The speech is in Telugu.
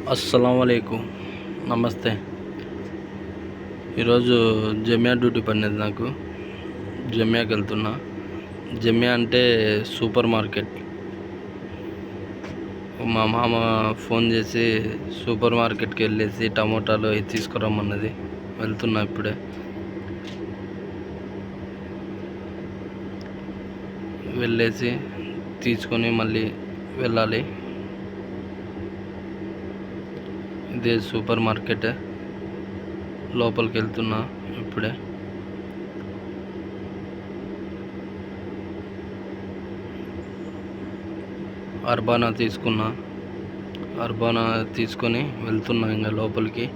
అస్సలాముఅలైకుం. నమస్తే. ఈరోజు జమియా డ్యూటీ పడినది నాకు. జమియాకి వెళ్తున్నా. జమియా అంటే సూపర్ మార్కెట్. మా మామ ఫోన్ చేసి సూపర్ మార్కెట్కి వెళ్ళేసి టమోటాలు అవి తీసుకురమ్మన్నది. వెళ్తున్నా ఇప్పుడే. వెళ్ళేసి తీసుకొని మళ్ళీ వెళ్ళాలి. ఇదే సూపర్ మార్కెట్. లోపలికి వెళ్తున్నా ఇప్పుడే. అర్బానా తీసుకున్నా. అర్బానా తీసుకొని వెళ్తున్నా ఇంకా లోపలికి.